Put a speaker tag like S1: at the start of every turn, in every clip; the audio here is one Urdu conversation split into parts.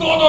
S1: 2-2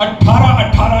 S1: 18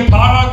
S1: 18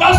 S1: 10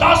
S1: 10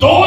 S1: 2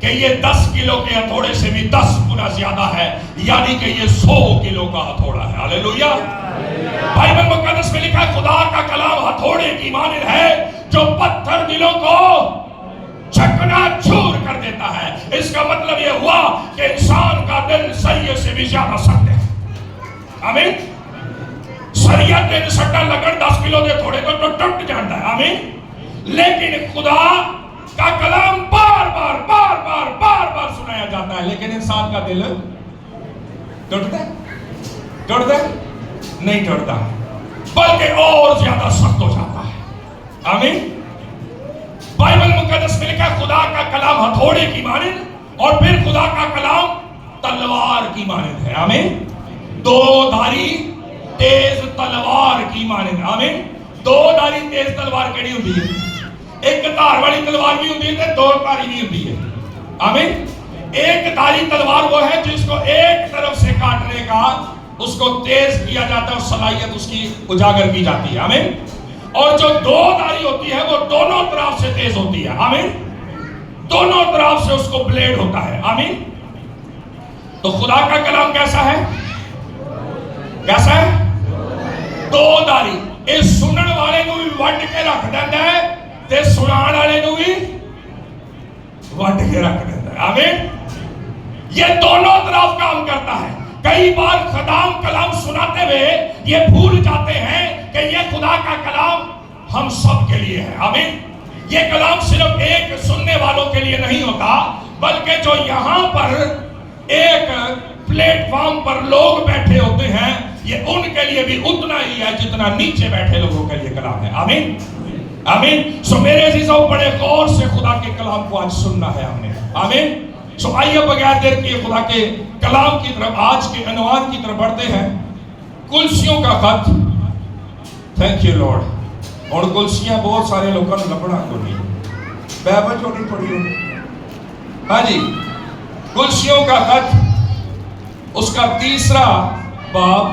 S1: کہ یہ 10 کلو کے ہتھوڑے سے بھی 10 گنا زیادہ ہے، یعنی کہ یہ 100 کلو کا ہتھوڑا ہے۔ ہاللیلویہ۔ بائبل مقدس میں لکھا ہے خدا کا کلام ہتھوڑے کی مانند ہے جو پتھر دلوں کو چکنا چور کر دیتا ہے۔ اس کا مطلب یہ ہوا کہ انسان کا دل سریے سے بھی زیادہ سخت ہے۔ آمین۔ سریا تین سٹا لگن 10 کلو دے تھوڑے تو ٹوٹ جاتا ہے۔ آمین۔ لیکن خدا کا کلام بار بار سنایا جاتا ہے، لیکن انسان کا دل ٹوٹتا ہے؟ ٹوٹتا ہے؟ نہیں ٹوٹتا، بلکہ اور زیادہ سخت ہو جاتا ہے۔ آمین۔ بائبل مقدس میں لکھا ہے خدا کا کلام ہتھوڑے کی مانند اور پھر خدا کا کلام تلوار کی مانند ہے۔ آمین۔ دو دھاری تیز تلوار کی مانند۔ آمین۔ دو دھاری تیز تلوار کیڑی ہوتی ہے؟ ایک دھار والی تلوار بھی ہوتی ہے، دو دھاری بھی ہوتی ہے۔ آمین۔ ایک دھاری تلوار وہ ہے جس کو ایک طرف سے کاٹنے کا اس کو تیز کیا جاتا ہے اور صلاحیت اس کی اجاگر کی جاتی ہے۔ آمین۔ اور جو دو دھاری ہوتی ہے وہ دونوں طرف سے تیز ہوتی ہے۔ آمین۔ دونوں طرف سے اس کو بلیڈ ہوتا ہے۔ آمین۔ تو خدا کا کلام کیسا ہے؟ کیسا ہے؟ دو دھاری۔ اس سنن والے کو بھی وڈ کے رکھ دیتا ہے تے سنان والے کو بھی وڈ کے رکھ دیتا ہے۔ آمین۔ یہ دونوں طرف کام کرتا ہے۔ کئی بار خدام کلام سناتے ہوئے یہ بھول جاتے ہیں کہ یہ خدا کا کلام ہم سب کے لیے ہے۔ آمین۔ یہ کلام صرف ایک سننے والوں کے لیے نہیں ہوتا، بلکہ جو یہاں پر ایک پلیٹ فارم پر لوگ بیٹھے ہوتے ہیں یہ ان کے لیے بھی اتنا ہی ہے جتنا نیچے بیٹھے لوگوں کے لیے کلام ہے۔ آمین۔ آمین۔ سو میرے عزیزوں بڑے غور سے خدا کے کلام کو آج سننا ہے ہم نے۔ آمین۔ سو آئیے بغیر دیر کیے خدا کے کلام کی طرف آج کے عنوان کی طرف بڑھتے ہیں۔ کلسیوں کا خط۔ Thank you lord. اور کلسیاں بہت سارے لوگوں نے لبنا کو نہیں، بائبل چھوٹی پڑھی ہو۔ ہاں جی، کلسیوں کا خط اس کا 3 باب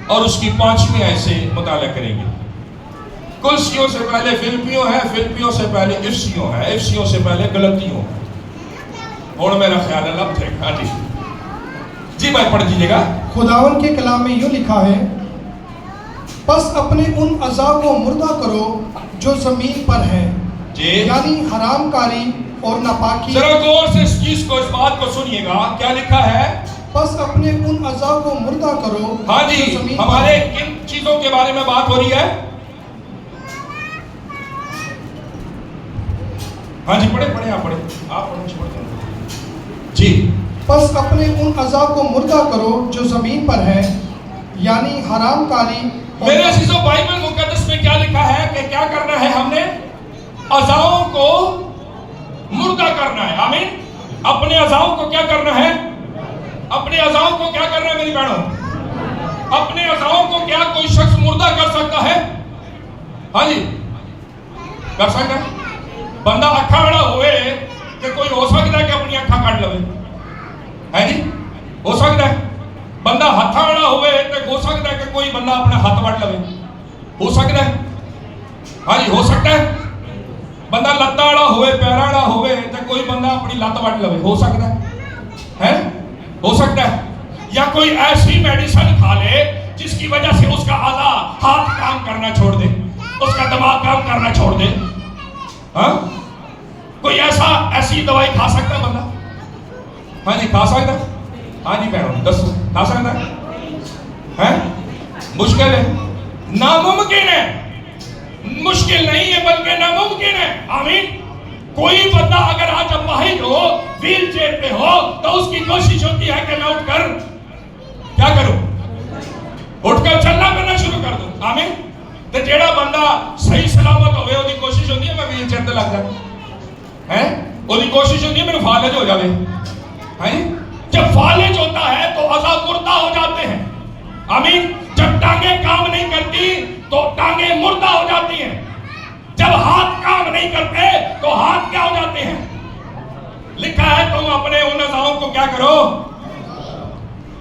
S1: اور اس کی 5ویں آیت سے مطالعہ کریں گے۔ کلسیوں سے پہلے فلپیوں ہے، فلپیوں سے پہلے افسیوں ہے، افسیوں سے پہلے گلتیوں ہے۔ اور میرا خیال ہے لب تھے۔ ہاں جی جی بھائی پڑھ دیجیے گا۔
S2: خداوند کے کلام میں یوں لکھا ہے، پس اپنے ان اعضاء کو مردہ کرو جو زمین پر ہیں،
S1: جی
S2: یعنی حرام کاری اور ناپاکی۔
S1: ذرا غور سے اس چیز کو، اس بات کو سنیے گا، کیا لکھا ہے؟
S2: پس اپنے ان اعضاء کو مردہ کرو۔
S1: ہاں جی،
S2: جو زمین پر
S1: ہمارے
S2: ہیں۔
S1: کن چیزوں کے بارے میں بات ہو رہی ہے؟ ہاں جی پڑھے پڑھے، آپ پڑھے، آپ پڑھے جی۔
S2: پس اپنے ان اعضاء کو مردہ کرو جو زمین پر ہیں، یعنی حرام کاری۔
S1: میرے عزیزوں بائبل مقدس میں کیا لکھا ہے کہ کیا کرنا ہے؟ ہم نے اعضاؤں کو مردہ کرنا ہے۔ آمین۔ اپنے اعضاؤں کو کیا کرنا ہے؟ اپنے اعضاؤں کو کیا کرنا ہے میری بہنوں؟ اپنے اعضاؤں کو کیا کوئی شخص مردہ کر سکتا ہے؟ ہاں جی کر سکتا ہے۔ بندہ اکھا بڑا ہوئے کہ کوئی ہو سکتا ہے کہ اپنی اکھا کٹ لوے؟ ہے جی ہو سکتا ہے۔ بندہ ہتھا بڑا ہوئے تو ہو سکتا ہے کہ کوئی بندہ اپنا ہاتھ وٹ لوے؟ ہو سکتا ہے۔ ہاں جی ہو سکتا ہے۔ بندہ لتا بڑا ہوئے، پیرا بڑا ہوئے تو کوئی بندہ اپنی لت وٹ لوے؟ ہو سکتا ہے۔ ہو سکتا ہے۔ یا کوئی ایسی میڈیسن کھا لے جس کی وجہ سے اس کا اعضا ہاتھ کام کرنا چھوڑ دے، اس کا دماغ کام کرنا چھوڑ دے۔ ہاں کوئی ایسی دوائی کھا سکتا ہے بندہ؟ ہاں جی کھا سکتا ہے۔ ہاں جی بہنوں دس کھا سکتا ہے؟ مشکل ہے، ناممکن ہے۔ مشکل نہیں ہے بلکہ ناممکن ہے۔ آمین۔ کوئی بندہ اگر آج اپاہج ہو، ویل چیئر پہ ہو، تو اس کی کوشش ہوتی ہے کہ میں اٹھ کر کیا کروں؟ اٹھ کر چلنا کرنا شروع کر دوں۔ آمین۔ تو جیڑا بندہ صحیح سلامت ہوئے وہ کوشش ہوتی ہے میں ویل چیئر پہ لگ جاؤں، وہ کوشش ہوتی ہے میرے فالج ہو جاوے۔ جب فالج ہوتا ہے تو اعضاء مردہ ہو جاتے ہیں۔ آمین۔ جب ٹانگیں کام نہیں کرتی تو ٹانگیں مردہ ہو جاتی ہیں۔ جب ہاتھ کام نہیں کرتے تو ہاتھ کیا ہو جاتے ہیں؟ لکھا ہے تم اپنے ان اعضاؤں کو کیا کرو؟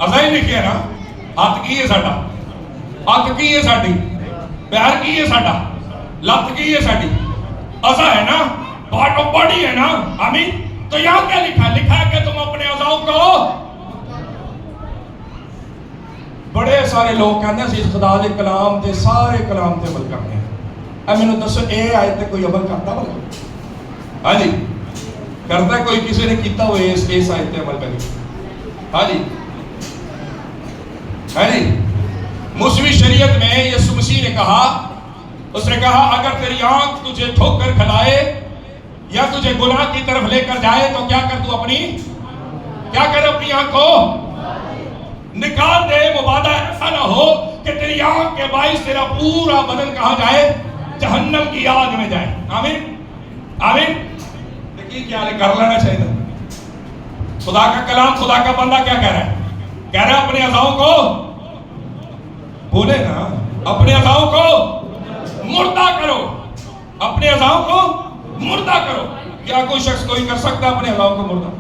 S1: اعضاء ہی لکھے ہے نا، ہاتھ کی ہے ساڈا، اکھ کی ہے ساڈی، پیر کی ہے ساڈا، لت کی ہے ساڈی، اعضاء ہے نا، پارٹ آف باڈی ہے نا۔ آمین۔ تو یہاں کیا لکھا ہے؟ لکھا ہے کہ تم اپنے اعضاؤں کو بڑے سارے لوگ کہتے ہیں اس خدا دے کلام دے سارے کلام تے عمل کرنے ہیں. اب میں نے دسو اے آیت تے کوئی عمل کرتا بھلا؟ ہاں جی کرتا ہے کوئی؟ کسی نے کیتا ہوئے اس آیت تے عمل کری؟ ہاں جی ہے نہیں. موسوی شریعت میں یسوع مسیح نے کہا، اس نے کہا اگر تیری آنکھ تجھے ٹھوکر کھلائے یا تجھے گناہ کی طرف لے کر جائے تو کیا کر؟ تو اپنی کیا کر؟ اپنی آنکھ کو نکال دے. مبادہ ایسا نہ ہو کہ تیری آنکھ کے باعث تیرا پورا بدن کہاں جائے؟ جہنم کی آگ میں جائے. آمین آمین. لیکن کیا کر لینا چاہیے. خدا کا کلام، خدا کا بندہ کیا کہہ رہا ہے؟ کہہ رہا ہے اپنے اعضاؤں کو بولے نا، اپنے اعضاؤں کو مردہ کرو. اپنے اعضاء کو مردہ کرو. کیا کوئی شخص کوئی کر سکتا ہے اپنے اعضاء کو مردہ؟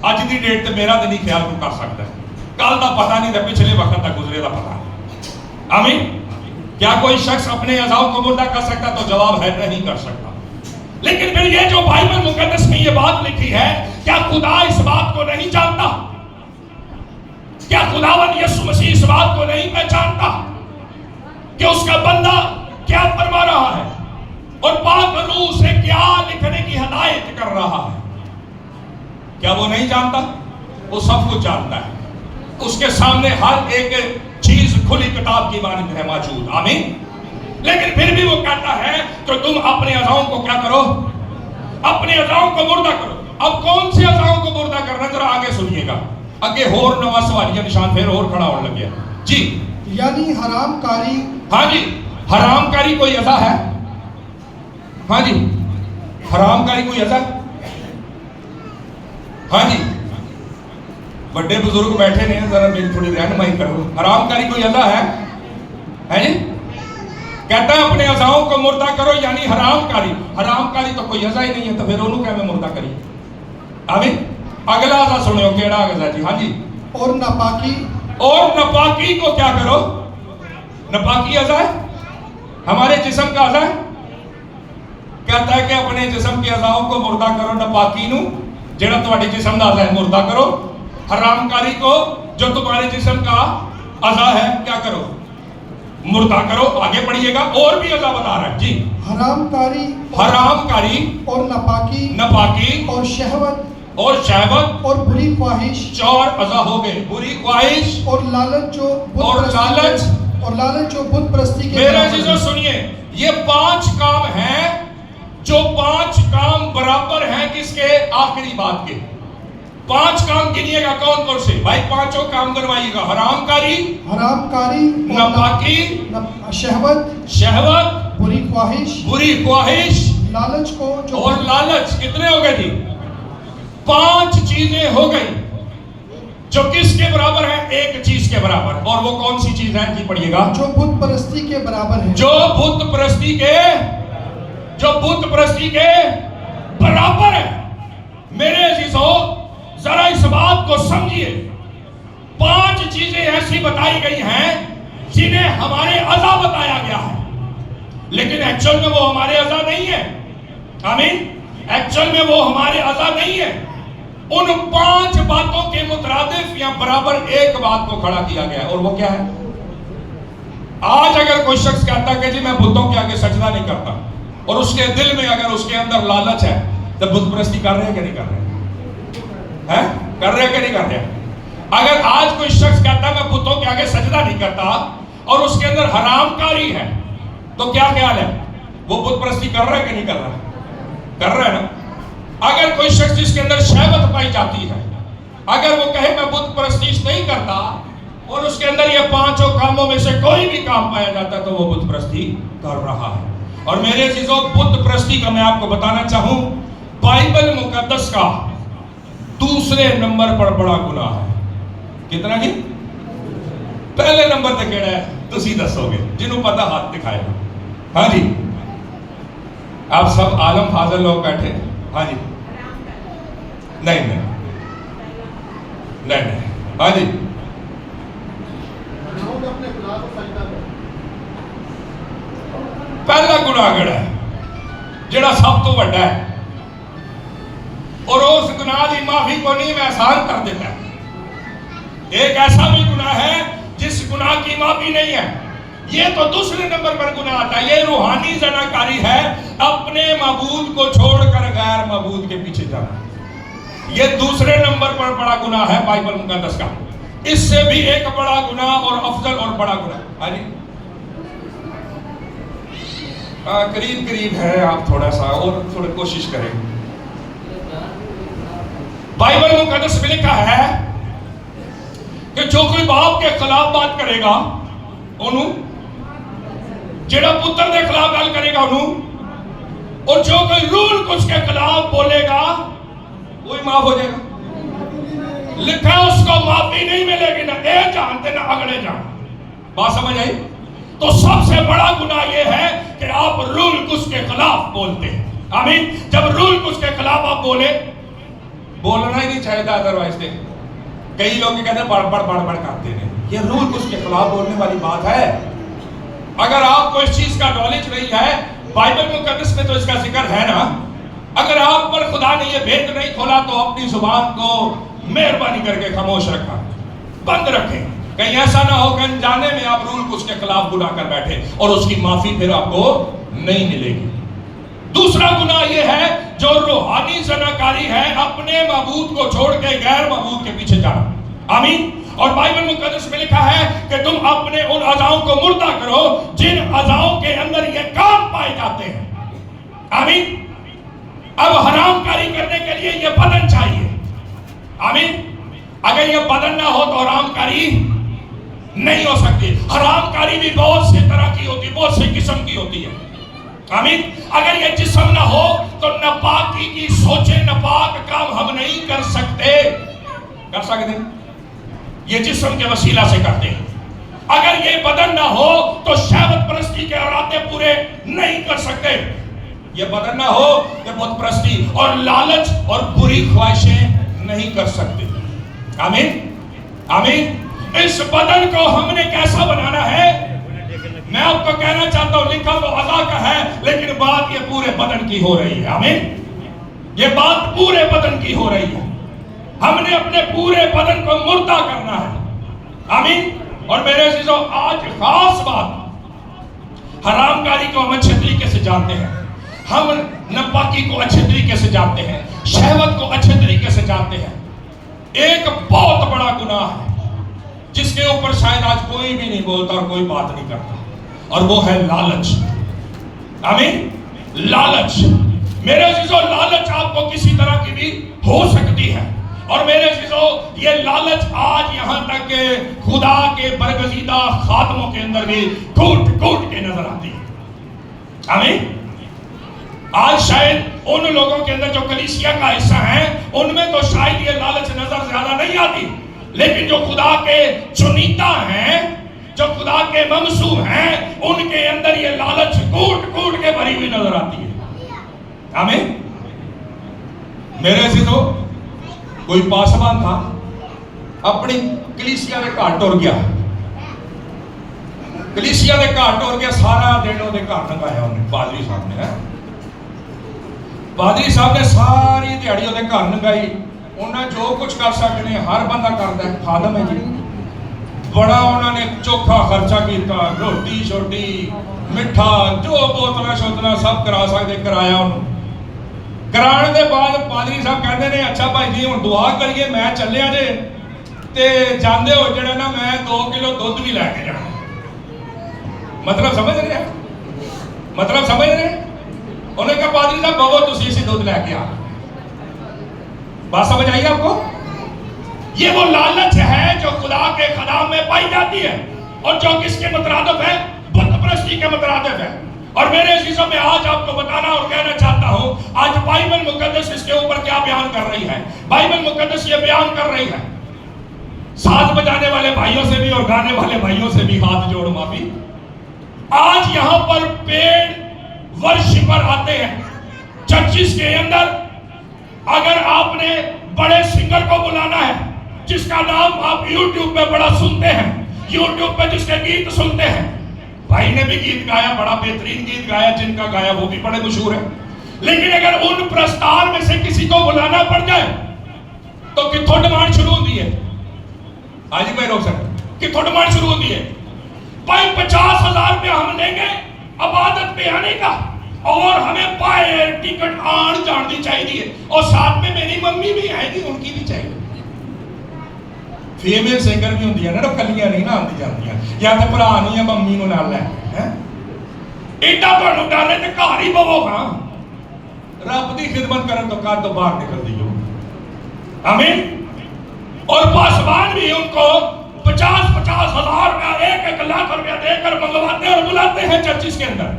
S1: آج دی ڈیٹ تے میرا تو نہیں خیال کو کر سکتا ہے. کل دا پتہ نہیں تھا، پچھلے وقت تک گزرے دا پتہ. آمین. کیا کوئی شخص اپنے اعضاء کو مردہ کر سکتا؟ تو جواب ہے نہیں کر سکتا. لیکن پھر یہ جو بائبل مقدس میں یہ بات لکھی ہے، کیا خدا اس بات کو نہیں جانتا؟ کیا خداوند یسوع مسیح اس بات کو نہیں پہچانتا کہ اس کا بندہ کیا فرما رہا ہے اور پاک روح سے کیا لکھنے کی ہدایت کر رہا ہے؟ کیا وہ نہیں جانتا؟ وہ سب کچھ جانتا ہے. اس کے سامنے ہر ایک چیز کھلی کتاب کی مانند ہے موجود. آمین. لیکن پھر بھی وہ کہتا ہے کہ تم اپنے اعضاؤں کو کیا کرو؟ اپنے اعضاؤں کو مردہ کرو. اب کون سے اعضاؤں کو مردہ کرنا؟ ذرا آگے سنیے گا. آگے ہور نواں سوال، یہ نشان پھر اور کھڑا ہونے لگ گیا جی.
S2: یعنی حرام کاری.
S1: ہاں جی. حرام کاری کوئی اعضا ہے؟ ہاں جی. حرام کاری کوئی اعضا؟ ہاں جی. بڑے بزرگ بیٹھے ہیں، ذرا میری تھوڑی رہنمائی کرو. حرام کاری کوئی اعضا ہے جی؟ کہتا ہے اپنے اعضاؤں کو مردہ کرو، یعنی حرام کاری. حرام کاری تو کوئی اعضا ہی نہیں ہے، تو پھر انہوں کیا میں مردہ کری؟ آمین. اگلا اعضا سنو، کیڑا اعضا جی؟ ہاں جی.
S2: اور ناپاکی.
S1: اور ناپاکی کو کیا کرو؟ ناپاکی اعضا ہے، ہمارے جسم کا اعضا ہے. کہتا ہے کہ اپنے جسم کے اعضاؤں کو مردہ کرو. ناپاکی نو جڑا تمہارے جسم کا اعضا ہے مردہ کرو. حرام کاری کو جو تمہارے جسم کا اعضا ہے کیا کرو؟ مردہ کرو. آگے پڑھیے گا، اور بھی اعضا بتا رہا ہے جی.
S2: حرام کاری.
S1: حرام کاری
S2: اور ناپاکی.
S1: ناپاکی
S2: اور شہوت.
S1: اور شہوت.
S2: اور بری خواہش.
S1: 4 اعضا ہو گئے. بری خواہش
S2: اور لالچ جو بت پرستی کے.
S1: میرے عزیزو سنیے، یہ 5 کام ہیں جو 5 کام برابر ہیں کس کے؟ آخری بات کے. 5 کام گنیے گا کون کون سے بھائی؟ 5 کام گنوائیے گا. حرام کاری، ناپاکی،
S2: شہوت، بری
S1: خواہش،
S2: لالچ کو جو.
S1: اور لالچ. کتنے ہو گئے جی؟ 5 چیزیں ہو گئی جو کس کے برابر ہیں؟ ایک چیز کے برابر. اور وہ کون سی چیز ہے جی؟ پڑھیے گا.
S2: جو بت پرستی کے برابر ہے.
S1: جو بت پرستی کے برابر ہے. میرے عزیزو ذرا اس بات کو سمجھیے. 5 چیزیں ایسی بتائی گئی ہیں جنہیں ہمارے اعضا بتایا گیا ہے، لیکن ایکچول میں وہ ہمارے اعضا نہیں ہے. آمین. ایکچول میں وہ ہمارے اعضا نہیں ہے. ان 5 باتوں کے مترادف یا برابر ایک بات کو کھڑا کیا گیا ہے، اور وہ کیا ہے؟ آج اگر کوئی شخص کہتا کہ جی میں بتوں کے آگے سجدہ نہیں کرتا، اور اس کے دل میں اگر اس کے اندر لالچ ہے، تو بت پرستی کر رہے ہیں کہ نہیں کر رہے ہیں؟ کر رہے ہیں کہ نہیں کر رہے ہیں؟ اگر آج کوئی شخص کہتا ہے میں بتوں کے آگے سجدہ نہیں کرتا اور اس کے اندر حرام کاری ہے، تو کیا خیال ہے؟ وہ بت پرستی کر رہا ہے کہ نہیں کر رہا؟ کر رہا ہے نا. اگر کوئی شخص جس کے اندر شہوت پائی جاتی ہے، اگر وہ کہے میں بت پرستی نہیں کرتا اور اس کے اندر یہ 5 کاموں میں سے کوئی بھی کام پایا جاتا ہے، تو وہ بت پرستی کر رہا ہے. اور میرے عزیزو بت پرستی کا میں آپ کو بتانا چاہوں، بائبل مقدس کا دوسرے نمبر پر بڑا گناہ ہے. کتنا جی؟ پہلے نمبر تے کیڑا ہے؟ تسی دسو گے، جنہوں پتہ ہاتھ دکھائے گا. ہاں جی. آپ سب عالم حاضر لوگ بیٹھے. ہاں جی. نہیں. ہاں جی. پہلا گناہ کیڑا ہے؟ جڑا سب تو بڑا ہے، اور اس گناہ کو نہیں میں آسان کر دیتا ہے۔ ایک ایسا بھی گناہ ہے جس گناہ کی معافی نہیں ہے، یہ تو دوسرے نمبر پر گناہ آتا ہے، یہ روحانی زناکاری ہے، اپنے معبود کو چھوڑ کر غیر معبود کے پیچھے جانا، یہ دوسرے نمبر پر بڑا گناہ ہے بائبل مقدس کا۔ اس سے بھی ایک بڑا گناہ اور افضل اور بڑا گناہ، قریب قریب ہے، آپ تھوڑا سا اور تھوڑا کوشش کریں۔ بائبل مقدس میں لکھا ہے کہ جو کوئی باپ کے خلاف بات کرے گا انہوں، جڑا پتر دے خلاف گل کرے گا انہوں، اور جو کوئی رول کچھ کے خلاف بولے گا وہی معاف ہو جائے گا۔ لکھا ہے اس کو معافی نہیں ملے گی، نہ اے جانتے نہ اگلے جان۔ بات سمجھ آئی؟ تو سب سے بڑا گناہ یہ ہے کہ آپ رول کچھ کے خلاف بولتے ہیں۔ آمین۔ جب رول کچھ کے خلاف آپ بولنا ہی نہیں چاہیے، ادروائز دے کئی لوگ کہتے ہیں بڑ کرتے ہیں، یہ رول کچھ کے خلاف بولنے والی بات ہے۔ اگر آپ کو اس چیز کا نالج نہیں ہے، بائبل مقدس میں تو اس کا ذکر ہے نا، اگر آپ پر خدا نے یہ بھید نہیں کھولا تو اپنی زبان کو مہربانی کر کے خاموش رکھا، بند رکھیں، کہیں ایسا نہ ہو کہ انجانے میں آپ رول کچھ کے خلاف گناہ کر بیٹھے اور اس کی معافی پھر آپ کو نہیں ملے گی۔ دوسرا گناہ یہ ہے جو روحانی زناکاری ہے، اپنے معبود کو چھوڑ کے غیر معبود کے پیچھے جانا۔ آمین۔ اور بائبل مقدس میں لکھا ہے کہ تم اپنے ان اعضاؤں کو مردہ کرو جن اعضاؤں کے اندر یہ کام پائے جاتے ہیں۔ آمین۔ اب حرام کاری کرنے کے لیے یہ بدن چاہیے۔ آمین۔ اگر یہ بدن نہ ہو تو حرام کاری نہیں ہو سکتی۔ حرام کاری بھی بہت سے طرح کی ہوتی ہے، بہت سے قسم کی ہوتی ہے۔ آمین۔ اگر یہ جسم نہ ہو تو ناپاکی کی سوچیں، ناپاک کام ہم نہیں کر سکتے۔ کر سکتے ہیں یہ جسم کے وسیلہ سے کرتے ہیں۔ اگر یہ بدن نہ ہو تو شہوت پرستی کے ارادے پورے نہیں کر سکتے۔ یہ بدن نہ ہو کہ بت پرستی اور لالچ اور بری خواہشیں نہیں کر سکتے۔ آمین۔ آمین۔ اس بدن کو ہم نے کیسا بنانا ہے؟ میں آپ کو کہنا چاہتا ہوں، لکھا تو اعضاء کا ہے لیکن بات یہ پورے بدن کی ہو رہی ہے۔ آمین۔ یہ بات پورے بدن کی ہو رہی ہے۔ ہم نے اپنے پورے بدن کو مردہ کرنا ہے۔ آمین۔ اور میرے عزیزوں، آج خاص بات، حرام کاری کو ہم اچھے طریقے سے جانتے ہیں، ہم ناپاکی کو اچھے طریقے سے جانتے ہیں، شہوت کو اچھے طریقے سے جانتے ہیں۔ ایک بہت بڑا گناہ ہے جس کے اوپر شاید آج کوئی بھی نہیں بولتا اور کوئی بات نہیں کرتا، اور وہ ہے لالچ۔ آمین۔ لالچ۔ میرے عزیزوں، لالچ آپ کو کسی طرح کی بھی ہو سکتی ہے، اور میرے عزیزوں یہ لالچ آج یہاں تک کہ خدا کے برگزیدہ خادموں کے اندر بھی ٹوٹ ٹوٹ کے نظر آتی ہے۔ آمین۔ آج شاید ان لوگوں کے اندر جو کلیسیا کا حصہ ہیں ان میں تو شاید یہ لالچ نظر زیادہ نہیں آتی، لیکن جو خدا کے چنیدہ ہیں، جو خدا کے ممسوح ہیں، ان کے اندر یہ لالچ کوٹ کوٹ کے بھری ہوئی نظر آتی ہے۔ آمین۔ میرے عزیزوں، کوئی پاسبان تھا، اپنی کلیسیا کے گھر ٹر گیا، کلیسیا کے گھر ٹر گیا، سارا دن وہ گھر لگایا انہیں، پادری صاحب نے، پادری صاحب نے ساری دیہڑی وہ گھر لگائی، انہیں جو کچھ کر سکتے ہیں ہر بندہ کرتا ہے، خادم ہے جی، بڑا انہوں نے چوکھا خرچہ کیتا، روٹی شوٹی مٹھا جو بوتلا شوتلا سب کرا سکتے کرایا انہوں۔ کرانے دے بعد پادری صاحب کہتے ہیں اچھا بھائی جی ہوں دعا کریے، میں چلیا جے تے جاندے ہو جڑے نا میں 2 کلو دودھ بھی لے کے جانا۔ مطلب سمجھ رہے ہیں؟ مطلب سمجھ رہے ہیں؟ انہوں نے کہا پادری صاحب بہت تسی اسی دودھ لے کے آ۔ بات سمجھ آئی آپ کو؟ یہ وہ لالچ ہے جو خدا کے خدام میں پائی جاتی ہے، اور جو کس کے مترادف ہے؟ بت پرستی کے مترادف ہے۔ اور میرے عزیزوں، میں آج آپ کو بتانا اور کہنا چاہتا ہوں، آج بائبل مقدس اس کے اوپر کیا بیان کر رہی ہے؟ بائبل مقدس یہ بیان کر رہی ہے، ساز بجانے والے بھائیوں سے بھی اور گانے والے بھائیوں سے بھی ہاتھ جوڑ معافی، آج یہاں پر پیڈ ورشپر آتے ہیں چرچز کے اندر۔ اگر آپ نے بڑے سنگر کو بلانا ہے جس کا نام آپ یوٹیوب پہ بڑا سنتے ہیں، یوٹیوب پہ جس کے گیت سنتے ہیں، بھائی نے بھی گیت گایا، بڑا بہترین گیت گایا، جن کا گایا وہ بھی بڑے مشہور ہے، لیکن اگر ان پرستار میں سے کسی کو بلانا پڑ جائے تو کتوں ڈیمانڈ شروع ہوتی ہے؟ آج ہی کوئی روک سکتا؟ کتوں ڈیمانڈ شروع ہوتی ہے؟ بھائی 50,000 روپیہ ہم لیں گے عبادت پہ آنے کا، اور ہمیں پائے ٹکٹ آن جان دی چاہیے، اور ساتھ میں میری ممی بھی آئے گی، ان کی بھی چاہیے۔ فیمیل سنگر بھی ہوتی ہے نا، کلیاں نہیں نہ آتی جاتی ہیں، یا تو برا نہیں ہے ممی نو نال ہے ایڈا تمہیں ڈالے تو گھر ہی پو گا، رب کی خدمت کرن تو گھر تو باہر نکل دی ہو۔ آمین۔ اور پاسبان بھی ان کو 50,000 روپیہ 1,00,000 روپیہ دے کر منگواتے اور بلاتے ہیں چرچز کے اندر،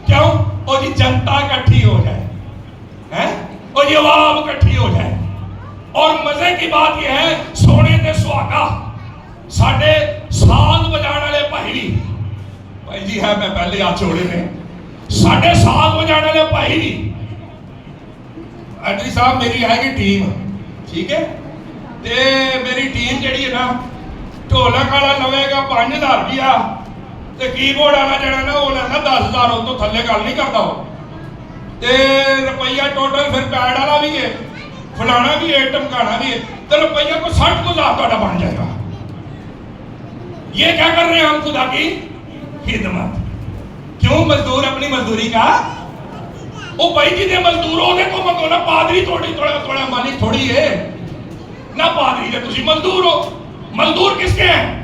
S1: کیوں؟ اور یہ جنتا اکٹھی ہو جائے، اور یہ عوام اکٹھی ہو جائے۔ اور مزے کی بات یہ ہے، سونے تے سہاگا ساڈے ساز بجانے والے بھائی جی ہے، میں پہلے آ چھوڑے نے ساڈے ساز بجانے والے بھائی بھی، ایڈری صاحب میری ہے گی ٹیم، ٹھیک ہے، تے میری ٹیم جڑی ہے نا، ڈھولک والا لوے گا 5,000 روپیہ، تے کی بورڈ والا جڑا نا وہ لینا 10,000، ہو تو تھلے گل نہیں کرتا ہو، تے روپیہ ٹوٹل پھر پیڈ والا بھی ہے، فلانا بھی ہے، ٹمکانا بھی ہے، تو روپیہ کو 60,000 تھوڑا بن جائے گا۔ یہ کیا کر رہے ہیں ہم؟ خدا کی خدمت۔ کیوں؟ مزدور اپنی مزدوری کا، وہ بھائی جی دے مزدوروں دے کو منگو نا، پادری تھوڑا مالک تھوڑی ہے نہ، پادری دے تسی مزدور ہو۔ مزدور کس کے ہیں؟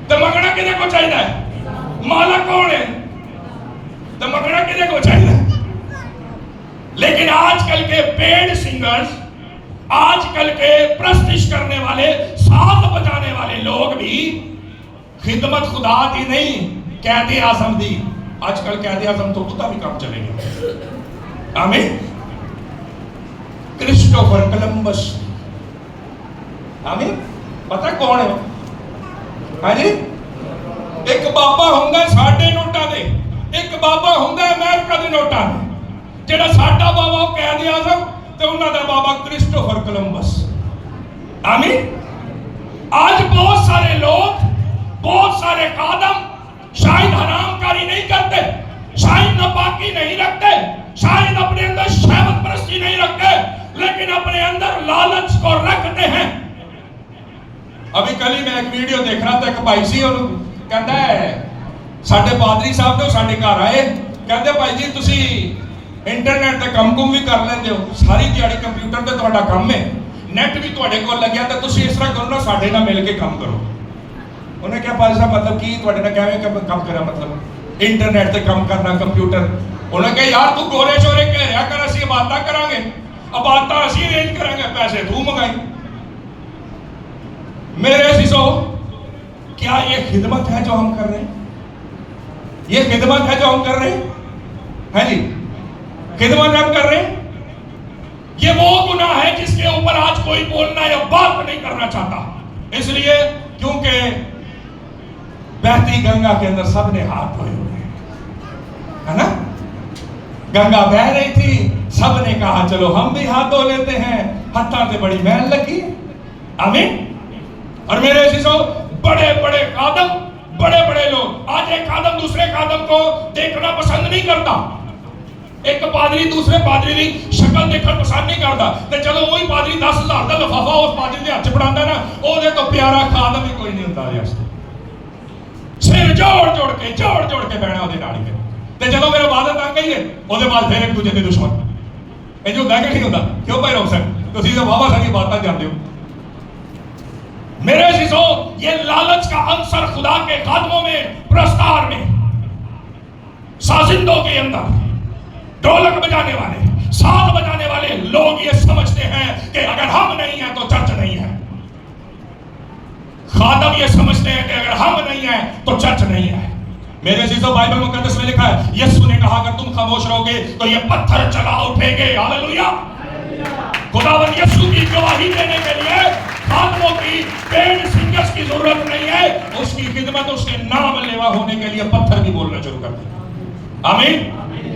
S1: تو منگنا کدے کو چاہیے ہے؟ مالک کون ہے؟ تو منگنا کدے کو چاہیے؟ لیکن آج کل کے پیڈ سنگرز، آج کل کے پرستش کرنے والے، ساز بجانے والے لوگ بھی خدمت خدا دی نہیں، قائد اعظم دی۔ آج کل قائد اعظم تو بھی کام چلے گا۔ آمین۔ کرسٹوفر کولمبس، آمین، پتہ کون ہے؟ ہاں جی، ایک بابا ہوں گا ساڈے نوٹاں دے، ایک بابا ہوں گا امریکہ دے نوٹاں دے، جڑا ساڈا بابا قائد اعظم تے انہاں دا بابا کرسٹوفر کولمبس۔ آمین۔ آج بہت سارے لوگ، بہت سارے خادم شاید حرام کاری نہیں کرتے، شاید ناپاکی نہیں رکھتے، شاید اپنے اندر شہوت پرستی نہیں رکھتے، لیکن اپنے اندر لالچ کو رکھتے ہیں۔ ابھی کل ہی میں ایک ویڈیو دیکھ رہا تھا، ایک بھائی سی اور کہتا ہے ساڈے پادری صاحب نے ساڈے گھر آئے، کہتے بھائی جی تسی انٹرنیٹ تے کم بھی کر لیندے ہو، ساری دیہاڑی کمپیوٹر تے تہاڈا کم ہے، نیٹ بھی تہاڈے کول لگیا، تے تسی اس طرح کرو نا، ساڈے نال مل کے کام کرو۔ انہیں کیا پادری صاحب مطلب کی تہاڈے نال کیویں کام کرا، مطلب انٹرنیٹ تے کام کرنا، کمپیوٹر؟ انہیں کہا یار تو گورے شورے کہہ رہا کر، اسی عبادتاں کران گے، عبادتاں اسی ارینج کران گے، پیسے تو منگائی۔ میرے عزیزو، کیا یہ خدمت ہے جو ہم کر رہے ہیں؟ یہ خدمت ہے جو ہم کر رہے ہیں؟ ہے جی، خدمت ہم کر رہے ہیں؟ یہ وہ گناہ ہے جس کے اوپر آج کوئی بولنا یا بات نہیں کرنا چاہتا، اس لیے کیونکہ بہتی گنگا کے اندر سب نے ہاتھ دھوئے ہوئے ہیں، ہے نا؟ گنگا بہ رہی تھی، سب نے کہا چلو ہم بھی ہاتھ دھو لیتے ہیں، ہتھاں تے بڑی محل لگی۔ آمین۔ اور میرے عزیزو، بڑے بڑے خادم، بڑے بڑے لوگ، آج ایک خادم دوسرے خادم کو دیکھنا پسند نہیں کرتا، ایک پادری دوسرے پادری کی شکل دیکھنا پسند نہیں کرتا، تو چلو وہی پادری 10,000 کا لفافہ اس پادری کے ہاتھ چ پڑھاتا نا، وہ تو پیارا خادم ہی کوئی نہیں ہوتا ریاستے، سر جوڑ کے بہنا وہ نال ہی، تو چلو میرا عبادت آ گئی ہے، وہ بعد پھر ایک دوسرے کے دشمن، یہ جو ہوتا ہے کہ نہیں ہوتا؟ کیوں بھائی روک سکتے؟ تو تو بابا ساری باتیں جانتے ہو۔ میرے عزیزو، یہ لالچ کا عنصر خدا کے خادموں میں، پرستار میں، سازندوں کے اندر، ڈھولک بجانے والے، ساز بجانے والے لوگ یہ سمجھتے ہیں کہ اگر ہم نہیں ہیں تو چرچ نہیں ہے۔ خادم یہ سمجھتے ہیں کہ اگر ہم نہیں ہیں تو چرچ نہیں ہے۔ میرے عزیزو، بائبل مقدس میں لکھا ہے، یسوع نے کہا اگر تم خاموش رہو گے تو یہ پتھر چلا اٹھیں گے۔ ہاللویا۔ خداوند یسوع کی گواہی دینے کے لیے خادموں کی، پیڈ سنگرز کی ضرورت نہیں ہے، اس کی خدمت، اس کے نام لیوا ہونے کے لیے پتھر بھی بولنا شروع کر دیں۔ آمین،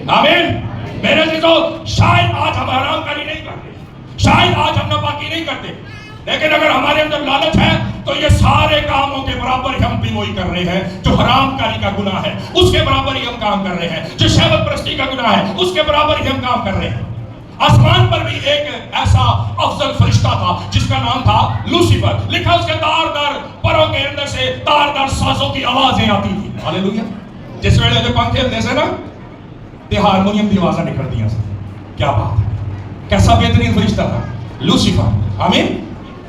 S1: آمین۔ میرے عزیزو، شاید آج ہم حرام کاری نہیں کرتے، شاید آج ہم ناپاکی نہیں کرتے، لیکن اگر ہمارے اندر لالچ ہے تو یہ سارے کاموں کے برابر ہم بھی وہی کر رہے ہیں جو حرام کاری کا گناہ ہے، اس کے برابر ہی ہم کام کر رہے ہیں، جو شہوت پرستی کا گناہ ہے اس کے برابر ہی ہم کام کر رہے ہیں۔ آسمان پر بھی ایک ایسا افضل فرشتہ تھا جس کا نام تھا لوسیفر. لکھا اس کے تار دار پروں کے اندر سے تار دار سازوں کی آوازیں آتی تھی. ہاللیلویا. جس ویلے جو پنکھے ہوتے سے نا تے ہارمونیم کی آوازیں نکلتی ہیں. کیا بات ہے, کیسا بہترین فرشتہ تھا لوسیفر. آمین.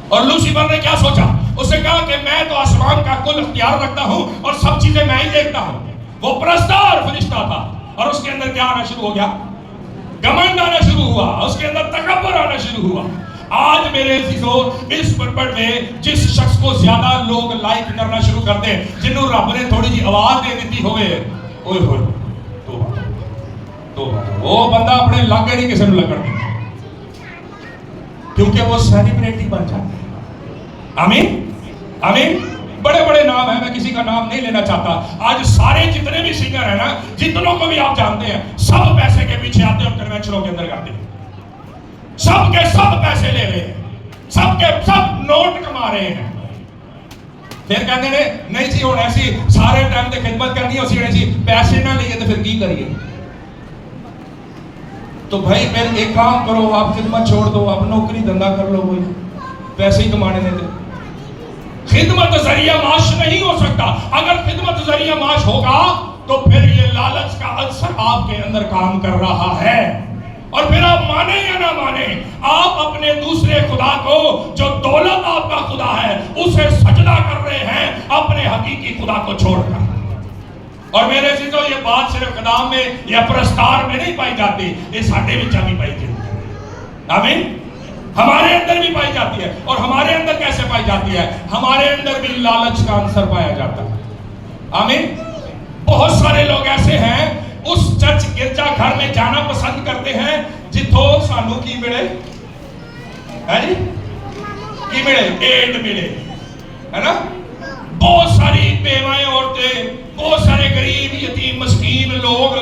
S1: اور لوسیفر نے کیا سوچا؟ اس نے کہا کہ میں تو آسمان کا کل اختیار رکھتا ہوں اور سب چیزیں میں ہی دیکھتا ہوں. وہ پرستار فرشتہ تھا اور اس کے اندر کیا آنا شروع ہو گیا؟ گمنڈ آنا شروع ہوا, اس کے اندر تکبر آنا شروع ہوا. آج میرے عزیزو اس پرپٹ میں جس شخص کو زیادہ لوگ لائک کرنا شروع کر دیں, جنہوں رب نے تھوڑی جی آواز دے دیتی ہوئے, اوئے ہوئے تو وہ بندہ اپنے لاگے نہیں کسی نے لگڑ دیتا, کیونکہ وہ سیلیبریٹی بن جاتا ہے. آمین آمین. بڑے بڑے نام ہیں, میں کسی کا نام نہیں لینا چاہتا. آج سارے جتنے بھی سنگر ہیں نا, جتنوں کو بھی آپ جانتے ہیں, سب پیسے کے پیچھے آتے ہیں اور کنونشنوں کے اندر گاتے ہیں. سب کے سب پیسے لے رہے ہیں, سب کے سب نوٹ کما رہے ہیں. پھر کہتے ہیں نہیں جی ہوں ایسی سارے ٹائم تے خدمت کرنی اسی ایسی پیسے نہ لئیے تو پھر کی کریے. تو بھائی پھر ایک کام کرو, آپ خدمت چھوڑ دو, آپ نوکری دھندا کر لو, کوئی پیسے ہی کمانے دیتے. خدمت ذریعہ معاش نہیں ہو سکتا. اگر خدمت ذریعہ معاش ہوگا تو پھر یہ لالچ کا عنصر آپ کے اندر کام کر رہا ہے. اور پھر آپ مانیں یا نہ مانیں, آپ اپنے دوسرے خدا کو جو دولت آپ کا خدا ہے اسے سجدہ کر رہے ہیں اپنے حقیقی خدا کو چھوڑ کر. اور میرے عزیزو یہ بات صرف خدام میں یا پرستار میں نہیں پائی جاتی, یہ ساڈے وچ بھی پائی جاتی ہے. آمین. ہمارے اندر بھی پائی جاتی ہے. اور ہمارے اندر کیسے پائی جاتی ہے؟ ہمارے اندر بھی لالچ کا عنصر پایا جاتا ہے. آمین. بہت سارے لوگ ایسے ہیں اس چرچ گرجا گھر میں جانا پسند کرتے ہیں جتھوں سانو کی ملے, ہے جی کی ملے, ایڈ ملے, ہے نا. بہت ساری بیوائیں عورتیں, بہت سارے غریب یتیم مسکین لوگ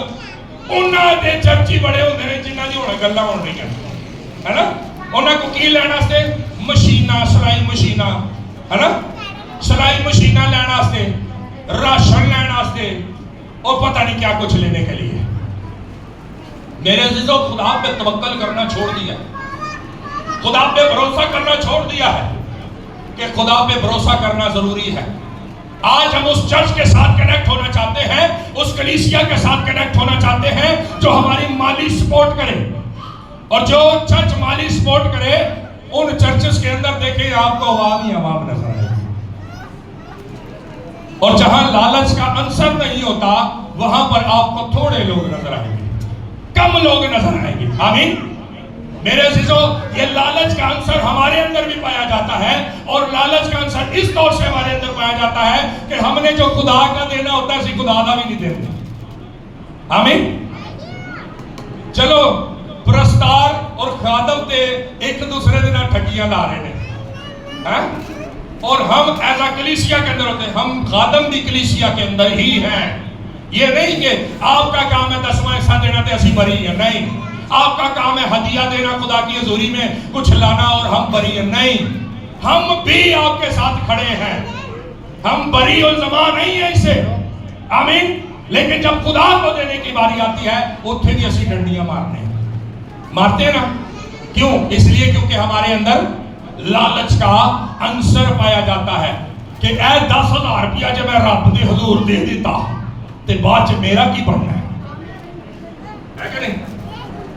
S1: انہاں دے چرچ ہی بڑے ہوندے نے جنہاں دی ہن گلاں ہون نہیں کرتے, ہے نا. انہاں کو کی لینا واسطے مشیناں, سلائی مشیناں, ہے نا, سلائی مشیناں لینا واسطے, راشن لینا واسطے, اور پتہ نہیں کیا کچھ لینے کے لیے. میرے عزیزو خدا پہ توکل کرنا چھوڑ دیا, خدا پہ بھروسہ کرنا چھوڑ دیا ہے کہ خدا پہ بھروسہ کرنا ضروری ہے. آج ہم اس چرچ کے ساتھ کنیکٹ ہونا چاہتے ہیں, اس کلیسیا کے ساتھ کنیکٹ ہونا چاہتے ہیں جو ہماری مالی سپورٹ کرے. اور جو چرچ مالی سپورٹ کرے ان چرچز کے اندر دیکھیں آپ کو عوام ہی عوام نظر آئے. اور جہاں لالچ کا عنصر نہیں ہوتا وہاں پر آپ کو تھوڑے لوگ نظر آئیں گے, کم لوگ نظر آئیں گے. آمین. میرے عزیزو یہ لالچ کا عنصر ہمارے اندر بھی پایا جاتا ہے, اور لالچ کا عنصر اس طور سے ہمارے اندر پایا جاتا ہے کہ ہم نے جو خدا کا دینا ہوتا ہے اسی خدا کا بھی نہیں دیتے. آمین. چلو پرستار اور خادم تے ایک دوسرے دن ٹھگیاں لا رہے ہیں, اور ہم ایسا کلیسیا کے اندر ہوتے ہیں, ہم خادم بھی کلیسیا کے اندر ہی ہیں. یہ نہیں کہ آپ کا کام ہے 10واں حصہ دینا تے اسی بری ہیں, نہیں. آپ کا کام ہے ہدیہ دینا خدا کی حضوری میں کچھ لانا اور ہم بری ہیں, نہیں. ہم بھی آپ کے ساتھ کھڑے ہیں, ہم بری اور زمان نہیں ہیں اسے. آمین. لیکن جب خدا کو دینے کی باری آتی ہے اتھے بھی اسی ڈنڈیاں مارتے ہیں نا. کیوں؟ اس لیے کیونکہ ہمارے اندر لالچ کا عنصر پایا جاتا ہے کہ اے 10,000 روپیہ جب میں رب دے حضور دے دیتا تے بعد چ میرا کی بننا ہے کہ نہیں؟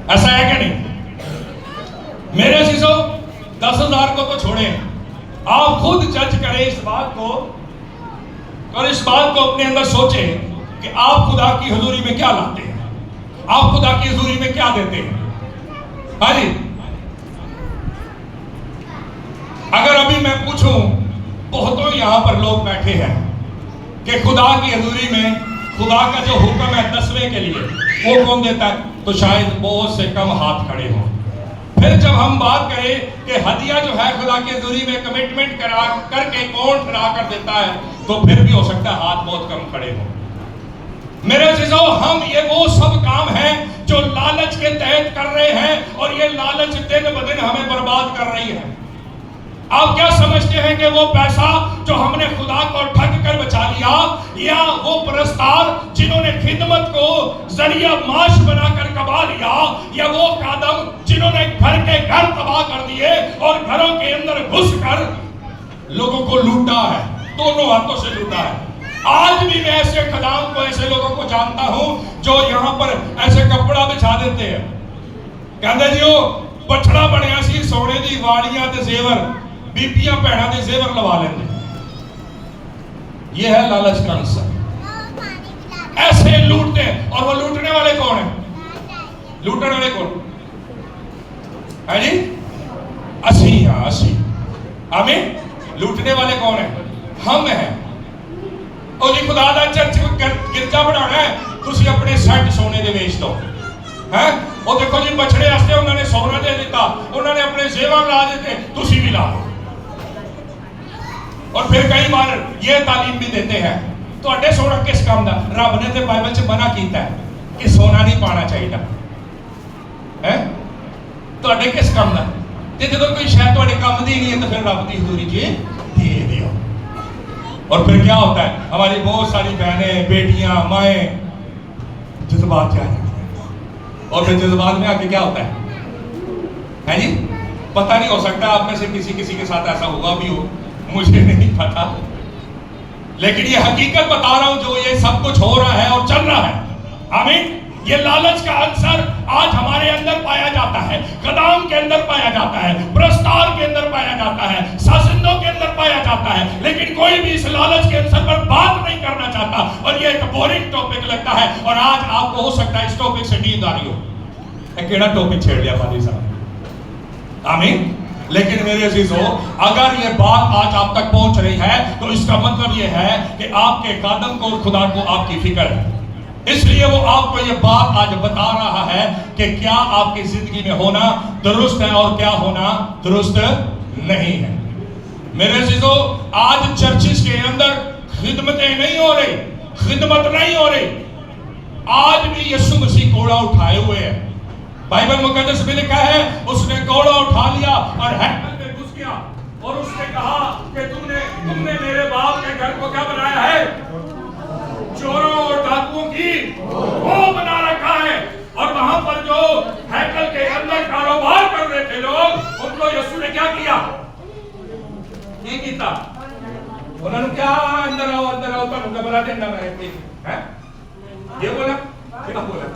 S1: ایسا ہے کہ نہیں؟ میرے عزیزو 10,000 کو تو چھوڑیں, آپ خود جج کریں اس بات کو, اور اس بات کو اپنے اندر سوچیں کہ آپ خدا کی حضوری میں کیا لاتے ہیں, آپ خدا کی حضوری میں کیا دیتے ہیں. ہاں جی. اگر ابھی میں پوچھوں, بہتوں یہاں پر لوگ بیٹھے ہیں کہ خدا کی حضوری میں خدا کا جو حکم ہے 10ویں کے لیے وہ کون دیتا ہے, تو شاید بہت سے کم ہاتھ کھڑے ہوں. پھر جب ہم بات کریں کہ ہدیہ جو ہے خدا کی حضوری میں کمٹمنٹ کر کے کون ٹھہرا کر دیتا ہے, تو پھر بھی ہو سکتا ہے ہاتھ بہت کم کھڑے ہوں. میرے عزیزو ہم یہ وہ سب کام ہیں جو لالچ کے تحت کر رہے ہیں, اور یہ لالچ دن بدن ہمیں برباد کر رہی ہے. آپ کیا سمجھتے ہیں کہ وہ پیسہ جو ہم نے خدا کو ٹھگ کر بچا لیا، یا وہ پرستار جنہوں نے خدمت کو ذریعہ معاش بنا کر کما لیا، یا وہ خادم جنہوں نے گھر کے گھر تباہ کر دیے اور گھروں کے اندر گھس کر لوگوں کو لوٹا ہے، دونوں ہاتھوں سے لوٹا ہے۔ آج بھی میں ایسے خدام کو، ایسے لوگوں کو جانتا ہوں جو یہاں پر ایسے کپڑا بچھا دیتے ہیں، کہتے جی وہ بچڑا بنیا سی، سونے دی واڑیاں تے زیور بیبیاں پہنا دے زیور لوا لیندے۔ یہ ہے لالچ کا عنصر، ایسے لوٹتے ہیں۔ اور وہ لوٹنے والے کون ہیں؟ لوٹنے والے کون ہے جی؟ اسی، ہاں اسی، آمین۔ لوٹنے والے کون ہیں؟ ہم ہیں۔ اور جی خدا دا چرچ گرجا بنانا ہے، تسی اپنے سیٹ سونے دے ویچ دو، ہیں؟ اور دیکھو جی بچڑے واسطے انہوں نے سونا دے دیتا، انہوں نے اپنے زیور لا دیتے، تسی بھی لا دو۔ اور پھر کئی بار یہ تعلیم بھی دیتے ہیں تو اڈے سونا کس کام دا؟ رب نے تے بائبل سے منع کیتا ہے کہ سونا نہیں پانا چاہیے، تو اڈے کس کام دا؟ تے جدوں کوئی شاید تو اڈے کام دی نہیں ہے تو پھر رب دی حضوری جی دے دیو۔ اور پھر کیا ہوتا ہے؟ ہماری بہت ساری بہنیں، بیٹیاں، مائیں جذبات جا رہی ہیں، اور پھر جذبات میں آ کے کیا ہوتا ہے جی؟ پتہ نہیں، ہو سکتا آپ میں سے کسی کے ساتھ ایسا ہوا بھی ہو، مجھے نہیں پتا، لیکن یہ حقیقت بتا رہا ہوں جو یہ سب کچھ ہو رہا ہے اور چل رہا ہے، آمین۔ یہ لالچ کا عنصر آج ہمارے اندر پایا جاتا ہے، خدام کے اندر پایا جاتا ہے، پرستار کے اندر پایا جاتا ہے، سازندوں کے اندر پایا جاتا ہے، لیکن کوئی بھی اس لالچ کے عنصر پر بات نہیں کرنا چاہتا، اور یہ ایک بورنگ ٹاپک لگتا ہے۔ اور آج آپ کو ہو سکتا ہے اس ٹاپک سے نیند آ رہی ہو، کیڑا ٹاپک چھیڑ لیا فادی صاحب، آمین۔ لیکن میرے عزیزو، اگر یہ بات آج آپ تک پہنچ رہی ہے تو اس کا مطلب یہ ہے کہ آپ کے خادم کو اور خدا کو آپ کی فکر ہے، اس لیے وہ آپ کو یہ بات آج بتا رہا ہے کہ کیا آپ کی زندگی میں ہونا درست ہے اور کیا ہونا درست نہیں ہے۔ میرے عزیزو، آج چرچز کے اندر خدمتیں نہیں ہو رہی، خدمت نہیں ہو رہی، آج بھی یسوع مسیح کوڑا اٹھائے ہوئے ہیں۔ بائبل مقدس میں لکھا ہے اس نے کوڑا اٹھا لیا اور ہیکل میں گھس گیا، اور اس نے کہا کہ تم نے میرے باپ کے گھر کو کیا بنایا ہے؟ چوروں اور ڈاکوؤں کی وہ بنا رکھا ہے۔ اور وہاں پر جو ہیکل کے اندر کاروبار کر رہے تھے لوگ، ان کو یسوع نے کیا کیا؟ یہ کیتا، انہوں نے کیا اندر آؤ تو مقابلہ دینا میں یہ بولا، کیا بولا؟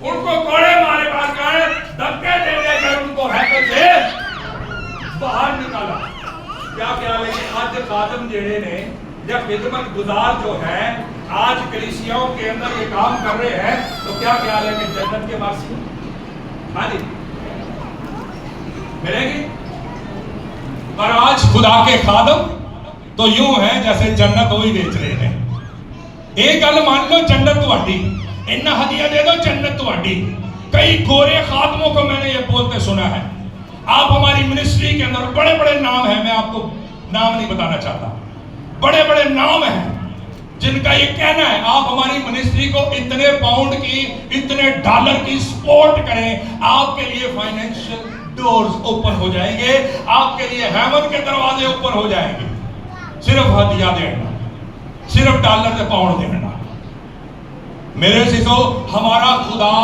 S1: ان کو کوڑے مارے بار گئے، دھکے دے کر ان کو ہیکل سے باہر نکالا۔ کیا خیال ہے کہ آج خادم جڑے نے یا خدمت گزار جو ہیں آج کلیسیاؤں کے اندر یہ کام کر رہے ہیں، تو کیا خیال ہے کہ جنت کے وارث ہیں؟ ہاں جی، ملے گی؟ اور آج خدا کے خادم تو یوں ہیں جیسے جنت وہی بیچ رہے ہیں۔ ایک گل مان لو، جنت تہاڈی، انہاں ہدیہ دے دو، جنت تہاڈی۔ کئی گورے خادموں کو میں نے یہ بولتے سنا ہے، آپ ہماری منسٹری کے اندر بڑے بڑے نام ہیں، میں آپ کو نام نہیں بتانا چاہتا، بڑے بڑے نام ہیں جن کا یہ کہنا ہے آپ ہماری منسٹری کو اتنے پاؤنڈ کی، اتنے ڈالر کی سپورٹ کریں، آپ کے لیے فائنینشل ڈورز اوپن ہو جائیں گے، آپ کے لیے ہیمن کے دروازے اوپن ہو جائیں گے، صرف ہدیہ دینا، صرف ڈالر سے پاؤنڈ دینا۔ میرے عزیزو، ہمارا خدا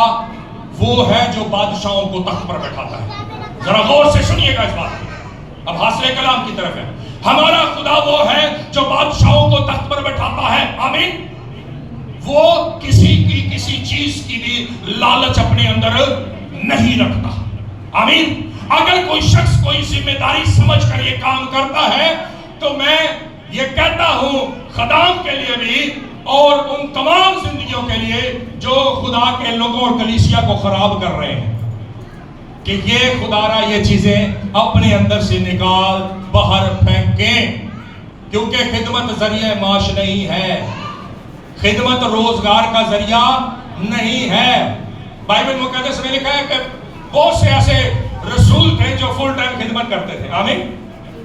S1: وہ ہے جو بادشاہوں کو تخت پر بیٹھاتا ہے۔ ذرا غور سے سنیے گا اس بات کو، اب حاصل کلام کی طرف ہے۔ ہمارا خدا وہ ہے جو بادشاہوں کو تخت پر بیٹھاتا ہے، آمین۔ وہ کسی چیز کی بھی لالچ اپنے اندر نہیں رکھتا، آمین۔ اگر کوئی شخص کوئی ذمہ داری سمجھ کر یہ کام کرتا ہے تو میں یہ کہتا ہوں خدام کے لیے بھی اور ان تمام زندگیوں کے لیے جو خدا کے لوگوں اور کلیسیا کو خراب کر رہے ہیں کہ یہ خدا را یہ چیزیں اپنے اندر سے نکال باہر پھینکیں، کیونکہ خدمت ذریعہ معاش نہیں ہے، خدمت روزگار کا ذریعہ نہیں ہے۔ بائبل مقدس میں لکھا ہے کہ بہت سے ایسے رسول تھے جو فل ٹائم خدمت کرتے تھے، آمین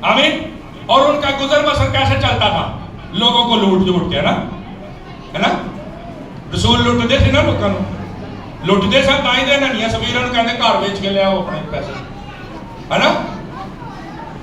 S1: آمین، اور ان کا گزر بسر کیسے چلتا تھا؟ لوگوں کو لوٹ کے، ہے نا، رسول لوٹ دے تھے نا، لوگوں لوٹ دے سر تائیں دینا نہیں ہے، سبیرن کہنے گھر بیچ کے لے آؤ اپنے پیسے، ہے نا۔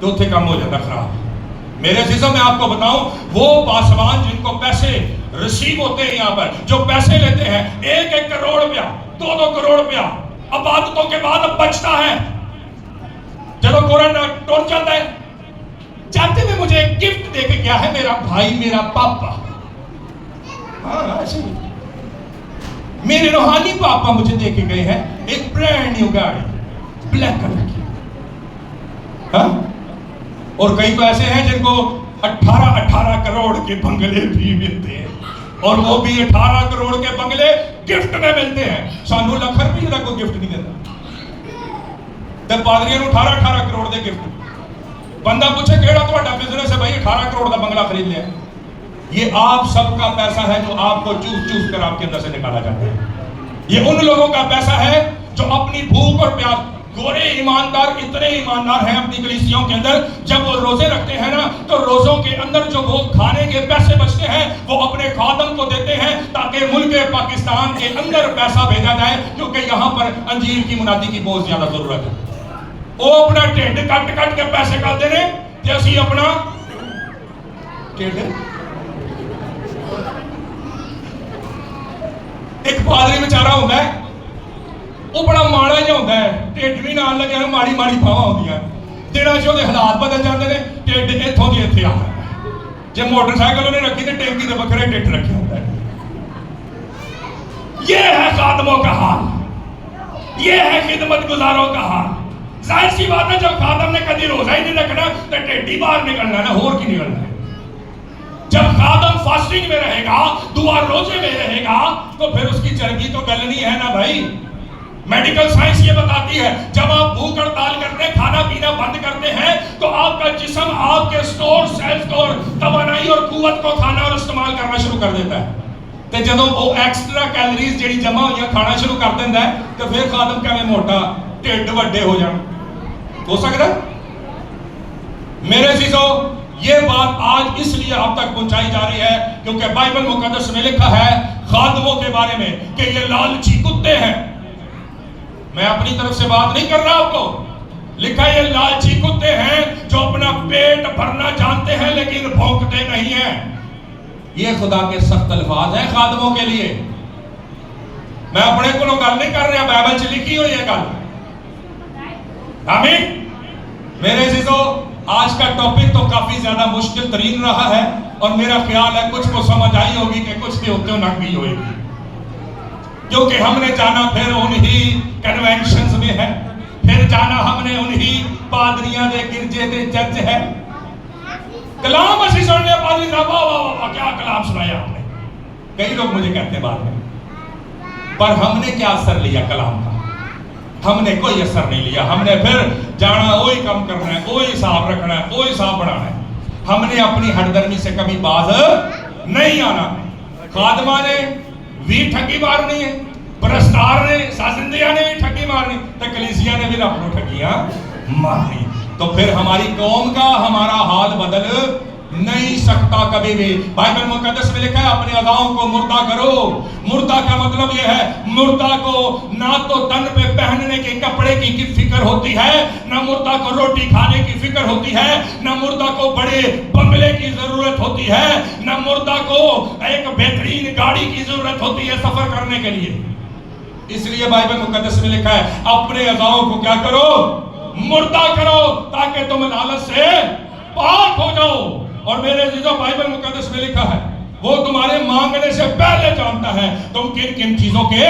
S1: تو اتنے کام ہو جاتا خراب۔ میرے عزیزوں میں آپ کو بتاؤں، وہ پاسبان جن کو پیسے ریسیو ہوتے ہیں یہاں پر، جو پیسے لیتے ہیں 1-1 کروڑ روپیہ، 2-2 کروڑ روپیہ عبادتوں کے بعد اب بچتا ہے، جب قرآن ٹوٹ جاتا ہے، جاتے میں مجھے ایک گفٹ دے کے کیا ہے میرا بھائی، میرا پاپا، ہاں ایسے ہی میرے روحانی پاپا مجھے دے کے گئے ہیں ایک برانڈ نیو گاڑی بلیک کلر کی، ہاں، اور کئی تو ایسے ہیں جن کو 18 کروڑ کے بنگلے بھی ملتے ہیں، اور وہ بھی 18 کروڑ کے بنگلے گفٹ میں ملتے ہیں۔ سانو لکھ روپے کا کوئی گفٹ نہیں دیتا، تے پادریاں نوں 18 کروڑ دے گفٹ۔ بندہ پوچھے کیڑا تہاڈا بزنس ہے بھائی، 18 کروڑ کا بنگلہ خرید لیا۔ یہ آپ سب کا پیسہ ہے جو آپ کو چوس چوس کر آپ کے اندر سے نکالا جاتا ہے۔ یہ ان لوگوں کا پیسہ ہے جو اپنی بھوک اور پیاس، گورے ایماندار اتنے ایماندار ہیں اپنی کلیسیوں کے اندر، جب وہ روزے رکھتے ہیں نا تو روزوں کے اندر جو وہ کھانے کے پیسے بچتے ہیں وہ اپنے خادم کو دیتے ہیں تاکہ ملک پاکستان کے اندر پیسہ بھیجا جائے، کیونکہ یہاں پر انجیل کی منادی کی بہت زیادہ ضرورت ہے۔ وہ اپنا ٹھنڈ کٹ کٹ کے پیسے کھاتے ہیں کہ اسی اپنا ٹھنڈ۔ ایک پادری بیچارہ ہوتا ہے، وہ بڑا ماڑا ہی ہوتا ہے، ٹھنڈ بھی نال لگے ماڑی ماڑی پاواں ہوندیاں، دناں چ حالات بدل جاتے ہیں، ٹھنڈ اتوں کی اتنے آ جاتا ہے۔ جب موٹر سائیکل انہیں رکھی تو ٹینکی کے بکرے ٹھنڈ رکھے ہوتا ہے۔ یہ ہے خادموں کا حال، یہ ہے خدمت گزاروں کا حال۔ ظاہر سی بات ہے جب خادم نے کبھی روزہ ہی نہیں رکھنا تو ٹھنڈ ہی باہر نکلنا نا، اور کی نکلنا ہے۔ جب خادم فاسٹنگ میں رہے گا، دعا روزے میں رہے گا، تو پھر اس کی چربی تو گلنی ہے نا بھائی۔ میڈیکل سائنس یہ بتاتی ہے جب آپ بھوک ہڑتال کرتے ہیں، کھانا پینا بند کرتے ہیں، تو آپ کا جسم آپ کے سٹور سیلز کو، توانائی اور قوت کو کھانا اور استعمال کرنا شروع کر دیتا ہے۔ تو جب وہ ایکسٹرا کیلریز جڑی جمع ہوئی کھانا شروع کر دیتا ہے تو پھر خادم کہے موٹا، ٹھڈ وڈے ہو جان، ہو سکتا ہے؟ میرے عزیزوں، یہ بات آج اس لیے آپ تک پہنچائی جا رہی ہے کیونکہ بائبل مقدس میں لکھا ہے خادموں کے بارے میں کہ یہ لالچی کتے ہیں۔ میں اپنی طرف سے بات نہیں کر رہا آپ کو، لکھا ہے یہ لالچی کتے ہیں جو اپنا پیٹ بھرنا جانتے ہیں لیکن بھونکتے نہیں ہیں۔ یہ خدا کے سخت الفاظ ہیں خادموں کے لیے۔ میں اپنے کو گل نہیں کر رہا، بائبل سے لکھی ہوئی ہے گل۔ آمین۔ میرے عزیزوں، آج کا ٹاپک تو کافی زیادہ مشکل ترین رہا ہے، اور میرا خیال ہے کچھ کو سمجھ آئی ہوگی کہ کچھ کے ہوتے نہ گئی ہوئے گی، کیونکہ ہم نے جانا پھر انہی کنونشنز میں ہے، پھر جانا ہم نے انہی پادریاں دے گرجے دے چرچ ہے۔ کلام اسی سن لیا پادری صاحب، واہ واہ واہ کیا کلام سنایا آپ نے، کئی لوگ مجھے کہتے ہیں بعد میں، پر ہم نے کیا اثر لیا کلام کا؟ ہم نے کوئی اثر نہیں لیا۔ ہم نے پھر جانا وہی کام کرنا ہے، وہی حساب رکھنا ہے، وہی حساب بڑھانا ہے۔ ہم نے اپنی ہردرمی سے کبھی باز نہیں آنا۔ خادمہ نے بھی ٹھگی مارنی ہے، پرستار نے، سازندیاں نے بھی ٹھگی مارنی، تو کلیسیاں نے بھی اپنوں ٹھگیاں مارنی۔ تو پھر ہماری قوم کا ہمارا حال بدل نہیں سکتا کبھی بھی۔ بائبل مقدس میں لکھا ہے اپنے اعضاؤں کو مردہ کرو۔ مردہ کا مطلب یہ ہے مردہ کو نہ تو تن پہ پہننے کے کپڑے کی فکر ہوتی ہے، نہ مردہ کو روٹی کھانے کی فکر ہوتی ہے، نہ مردہ کو بڑے بنگلے کی ضرورت ہوتی ہے، نہ مردہ کو ایک بہترین گاڑی کی ضرورت ہوتی ہے سفر کرنے کے لیے۔ اس لیے بائبل مقدس میں لکھا ہے اپنے اعضاؤں کو کیا کرو؟ مردہ کرو، تاکہ تم لالچ سے پاک ہو جاؤ۔ اور میرے عزیزوں، بائبل مقدس میں لکھا ہے وہ تمہارے مانگنے سے پہلے جانتا ہے تم کن کن چیزوں کے،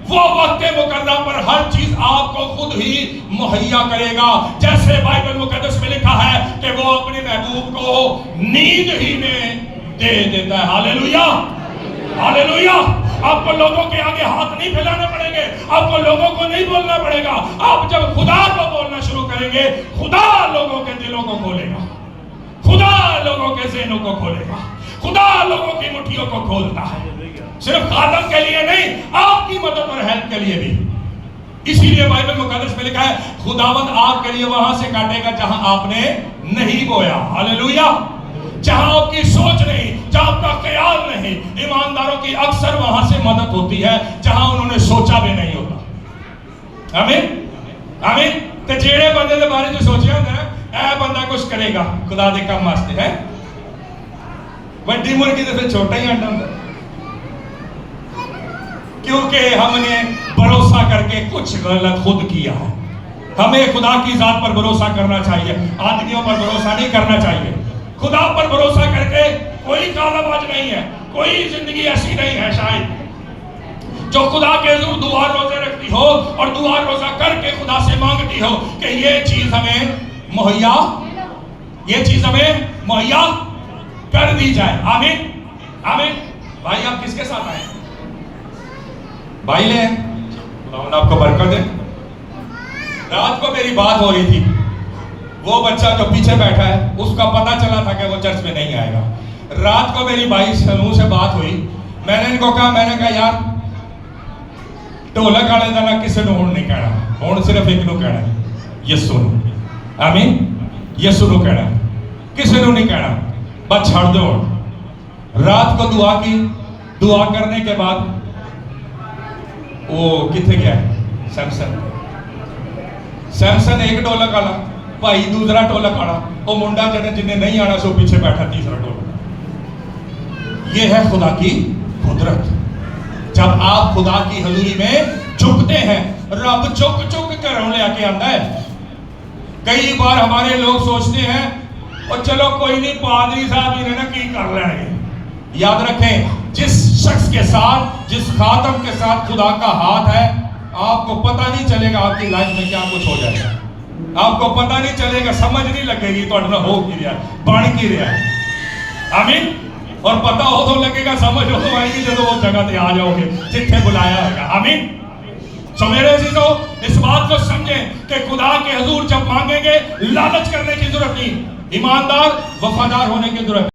S1: وہ وقت مقررہ پر ہر چیز آپ کو خود ہی مہیا کرے گا۔ جیسے بائبل مقدس میں لکھا ہے کہ وہ اپنے محبوب کو نیند ہی میں دے دیتا ہے۔ ہاللیلویہ، ہاللیلویہ۔ آپ کو لوگوں کے آگے ہاتھ نہیں پھیلانے پڑیں گے، آپ کو لوگوں کو نہیں بولنا پڑے گا۔ آپ جب خدا کو بولنا شروع کریں گے، خدا لوگوں کے دلوں کو کھولے گا، خدا لوگوں کے ذہنوں کو کھولے گا، خدا لوگوں کی مٹھیوں کو کھولتا ہے، صرف خادم کے لیے نہیں، آپ کی مدد اور ہیلپ کے لیے بھی۔ اسی لیے بائبل مقدس میں لکھا ہے خداوند آپ کے لیے وہاں سے کاٹے گا جہاں آپ نے نہیں بویا۔ ہاللیلویہ۔ جہاں آپ کی سوچ نہیں، جہاں آپ کا خیال نہیں۔ ایمانداروں کی اکثر وہاں سے مدد ہوتی ہے جہاں انہوں نے سوچا بھی نہیں ہوتا۔ آمین، آمین۔ تے جیڑے بندے دے بارے جو سوچیا ہوتا ہے اے بندہ کچھ کرے گا خدا دے کام واسطے ہے، وڈی مرغی تے پھر چھوٹا ہی انڈا ہوتا ہے، کیونکہ ہم نے بھروسہ کر کے کچھ غلط خود کیا ہے۔ ہمیں خدا کی ذات پر بھروسہ کرنا چاہیے، آدمیوں پر بھروسہ نہیں کرنا چاہیے۔ خدا پر بھروسہ کر کے کوئی کالا باز نہیں ہے، کوئی زندگی ایسی نہیں ہے شاید جو خدا کے حضور دعا روزے رکھتی ہو اور دعا روزہ کر کے خدا سے مانگتی ہو کہ یہ چیز ہمیں مہیا کر دی جائے۔ آمین آمین۔ بھائی آپ کس کے ساتھ آئے؟ بھائی لے خدا آپ کو برکت دے۔ رات کو میری بات ہو رہی تھی، وہ بچہ جو پیچھے بیٹھا ہے اس کا پتا چلا تھا کہ وہ چرچ میں نہیں آئے گا۔ رات کو میری بھائی سنو سے بات ہوئی، میں نے ان کو کہا، میں نے کہا یار ڈھولک والے دا نہ کسی نے ہون نہیں کہنا، ہون صرف ایک نو کہنا ہے، یسو نو۔ آمین، یسو نو کہنا ہے، کسی نو نہیں کہنا، بس چھڑ دو۔ رات کو دعا کی، دعا کرنے کے بعد وہ کتنے گیا سیمسن ایک ڈھولک والا، بھائی دوسرا ڈھولک والا، وہ منڈا جنہیں نہیں آنا سو پیچھے بیٹھا تیسرا ڈھولک۔ یہ ہے خدا کی قدرت۔ جب آپ خدا کی حضوری میں جھکتے ہیں، رب چک کر ہم لے کے آتا ہے۔ کئی بار ہمارے لوگ سوچتے ہیں اور چلو کوئی نہیں، پادری صاحب ہی نا کی کر لیں گے۔ یاد رکھیں، جس شخص کے ساتھ، جس خاتم کے ساتھ خدا کا ہاتھ ہے، آپ کو پتہ نہیں چلے گا آپ کی لائف میں کیا کچھ ہو جائے گا۔ آپ کو پتہ نہیں چلے گا، سمجھ نہیں لگے گی تو اٹھنا ہو کی رہا ہے، بڑھ کی رہا ہے۔ آمین۔ اور پتہ ہو تو لگے گا، سمجھ ہو تو آئے گی جب وہ جگہ تے آ جاؤ گے جتنے بلایا ہوگا۔ آمین۔ سو میرے عزیزو، اس بات کو سمجھیں کہ خدا کے حضور جب مانگیں گے، لالچ کرنے کی ضرورت نہیں، ایماندار وفادار ہونے کی ضرورت ہے۔